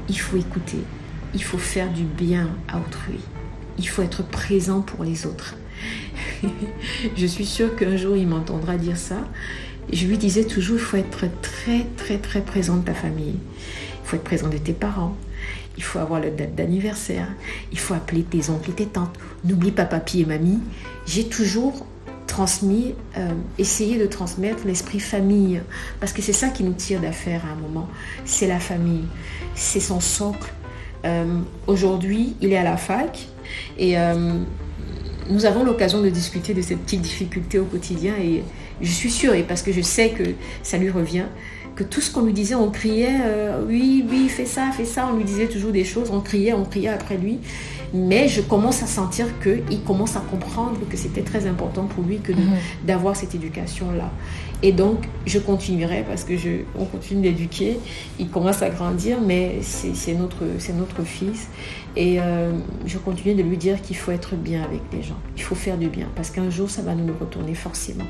il faut écouter, il faut faire du bien à autrui, il faut être présent pour les autres. Je suis sûre qu'un jour il m'entendra dire ça. Je lui disais toujours, il faut être très très très présent de ta famille, il faut être présent de tes parents. Il faut avoir la date d'anniversaire. Il faut appeler tes oncles et tes tantes. N'oublie pas papy et mamie. J'ai toujours transmis, essayé de transmettre l'esprit famille. Parce que c'est ça qui nous tire d'affaire à un moment. C'est la famille. C'est son socle. Aujourd'hui, il est à la fac. Et nous avons l'occasion de discuter de ces petites difficultés au quotidien. Et je suis sûre, et parce que je sais que ça lui revient, que tout ce qu'on lui disait, on criait, oui, fais ça, on lui disait toujours des choses, on criait après lui. Mais je commence à sentir qu'il commence à comprendre que c'était très important pour lui d'avoir cette éducation-là. Et donc, je continuerai parce que on continue d'éduquer. Il commence à grandir, mais c'est notre fils. Et je continue de lui dire qu'il faut être bien avec les gens. Il faut faire du bien parce qu'un jour, ça va nous retourner forcément.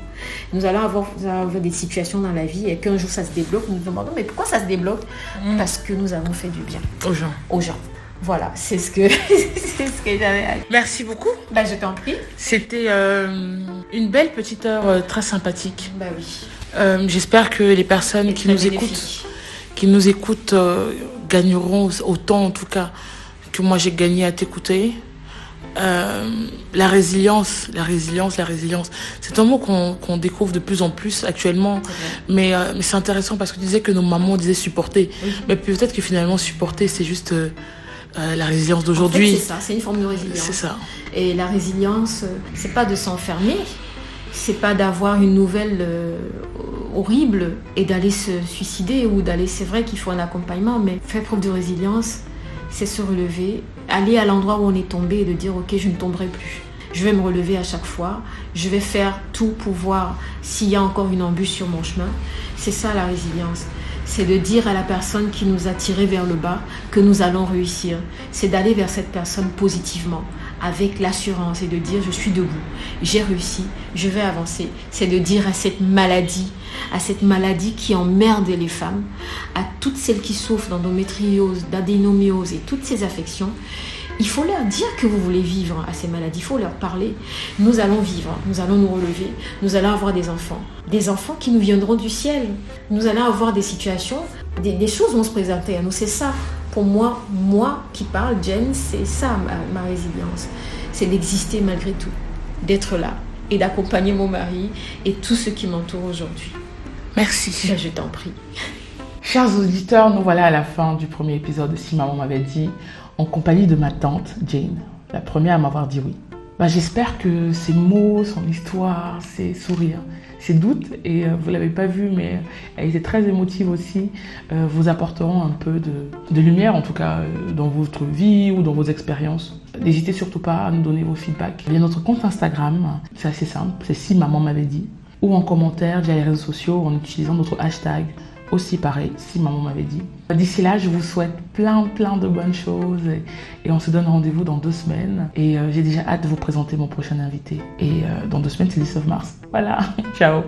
Nous allons avoir des situations dans la vie et qu'un jour, ça se débloque. Nous nous demandons, mais pourquoi ça se débloque ? Parce que nous avons fait du bien. Aux gens. Voilà, c'est ce que j'avais à dire. Merci beaucoup. Je t'en prie. C'était une belle petite heure très sympathique. Oui. J'espère que les personnes qui nous écoutent gagneront autant, en tout cas, que moi j'ai gagné à t'écouter. La résilience. C'est un mot qu'on découvre de plus en plus actuellement. Mais c'est intéressant parce que tu disais que nos mamans disaient supporter. Oui. Mais peut-être que finalement, supporter, c'est juste... la résilience d'aujourd'hui. En fait, c'est ça, c'est une forme de résilience. C'est ça. Et la résilience, c'est pas de s'enfermer, c'est pas d'avoir une nouvelle horrible et d'aller se suicider ou d'aller. C'est vrai qu'il faut un accompagnement, mais faire preuve de résilience, c'est se relever, aller à l'endroit où on est tombé et de dire ok, je ne tomberai plus. Je vais me relever à chaque fois. Je vais faire tout pour voir s'il y a encore une embûche sur mon chemin. C'est ça la résilience. C'est de dire à la personne qui nous a tirés vers le bas que nous allons réussir. C'est d'aller vers cette personne positivement, avec l'assurance et de dire je suis debout, j'ai réussi, je vais avancer. C'est de dire à cette maladie qui emmerde les femmes, à toutes celles qui souffrent d'endométriose, d'adénomyose et toutes ces affections, il faut leur dire que vous voulez vivre à ces maladies, il faut leur parler. Nous allons vivre, nous allons nous relever, nous allons avoir des enfants qui nous viendront du ciel. Nous allons avoir des situations, des choses vont se présenter à nous, c'est ça. Pour moi qui parle, Jen, c'est ça ma résilience. C'est d'exister malgré tout, d'être là et d'accompagner mon mari et tous ceux qui m'entourent aujourd'hui. Merci. Je t'en prie. Chers auditeurs, nous voilà à la fin du premier épisode de Si Maman m'avait dit, en compagnie de ma tante Jane, la première à m'avoir dit oui. J'espère que ces mots, son histoire, ses sourires, ses doutes, et vous ne l'avez pas vu, mais elle était très émotive aussi, vous apporteront un peu de lumière, en tout cas dans votre vie ou dans vos expériences. N'hésitez surtout pas à nous donner vos feedbacks via notre compte Instagram, c'est assez simple, c'est Si Maman m'avait dit, ou en commentaire via les réseaux sociaux en utilisant notre hashtag aussi pareil, si maman m'avait dit. D'ici là, je vous souhaite plein de bonnes choses et on se donne rendez-vous dans 2 semaines. Et j'ai déjà hâte de vous présenter mon prochain invité. Et dans 2 semaines, c'est le 19 mars. Voilà, ciao.